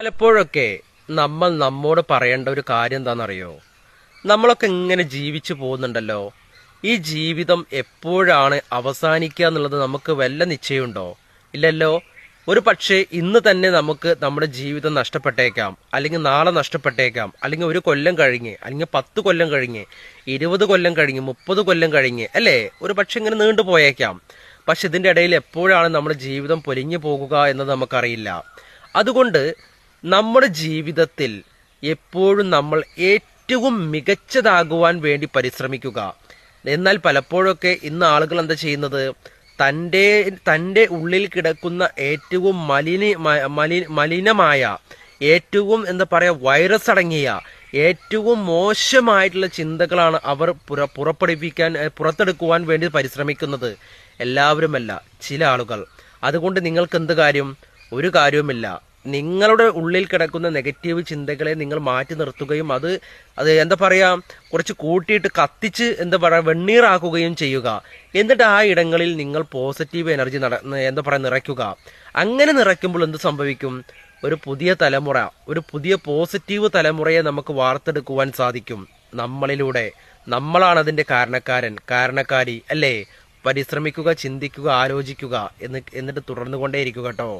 പലപ്പോഴൊക്കെ നമ്മൾ നമ്മോട് പറയേണ്ട ഒരു കാര്യം എന്താണെന്നറിയോ? നമ്മളൊക്കെ ഇങ്ങനെ ജീവിച്ചു പോകുന്നുണ്ടല്ലോ, ഈ ജീവിതം എപ്പോഴാണ് അവസാനിക്കുക എന്നുള്ളത് നമുക്ക് വല്ല നിശ്ചയമുണ്ടോ? ഇല്ലല്ലോ. ഒരു പക്ഷേ ഇന്ന് തന്നെ നമുക്ക് നമ്മുടെ ജീവിതം നഷ്ടപ്പെട്ടേക്കാം, അല്ലെങ്കിൽ നാളെ നഷ്ടപ്പെട്ടേക്കാം, അല്ലെങ്കിൽ ഒരു കൊല്ലം കഴിഞ്ഞ്, അല്ലെങ്കിൽ 10 കൊല്ലം കഴിഞ്ഞ്, 20 കൊല്ലം കഴിഞ്ഞ്, 30 കൊല്ലം കഴിഞ്ഞ്, അല്ലേ? ഒരു പക്ഷെ ഇങ്ങനെ നീണ്ടു പോയേക്കാം. പക്ഷെ ഇതിന്റെ ഇടയിൽ എപ്പോഴാണ് നമ്മുടെ ജീവിതം പൊലിഞ്ഞു പോകുക എന്നത് നമുക്കറിയില്ല. അതുകൊണ്ട് നമ്മുടെ ജീവിതത്തിൽ എപ്പോഴും നമ്മൾ ഏറ്റവും മികച്ചതാകുവാൻ വേണ്ടി പരിശ്രമിക്കുക. എന്നാൽ പലപ്പോഴൊക്കെ ഇന്ന് ആളുകൾ എന്താ ചെയ്യുന്നത്? തൻ്റെ തൻ്റെ ഉള്ളിൽ കിടക്കുന്ന ഏറ്റവും മലിനമായ, ഏറ്റവും എന്താ പറയുക, വൈറസ് അടങ്ങിയ ഏറ്റവും മോശമായിട്ടുള്ള ചിന്തകളാണ് അവർ പുറത്തെടുക്കുവാൻ വേണ്ടി പരിശ്രമിക്കുന്നത്. എല്ലാവരുമല്ല, ചില ആളുകൾ. അതുകൊണ്ട് നിങ്ങൾക്ക് എന്ത് കാര്യം? ഒരു കാര്യവുമില്ല. നിങ്ങളുടെ ഉള്ളിൽ കിടക്കുന്ന നെഗറ്റീവ് ചിന്തകളെ നിങ്ങൾ മാറ്റി നിർത്തുകയും അത് എന്താ പറയാ, കുറച്ച് കൂട്ടിയിട്ട് കത്തിച്ച് എന്താ പറയാ വെണ്ണീറാക്കുകയും ചെയ്യുക. എന്നിട്ട് ആ ഇടങ്ങളിൽ നിങ്ങൾ പോസിറ്റീവ് എനർജി എന്താ പറയാ നിറയ്ക്കുക. അങ്ങനെ നിറയ്ക്കുമ്പോൾ എന്ത് സംഭവിക്കും? ഒരു പുതിയ തലമുറ, ഒരു പുതിയ പോസിറ്റീവ് തലമുറയെ നമുക്ക് വാർത്തെടുക്കുവാൻ സാധിക്കും നമ്മളിലൂടെ. നമ്മളാണ് അതിന്റെ കാരണക്കാരി, അല്ലേ? പരിശ്രമിക്കുക, ചിന്തിക്കുക, ആലോചിക്കുക, എന്നിട്ട് തുടർന്നുകൊണ്ടേയിരിക്കുക കേട്ടോ.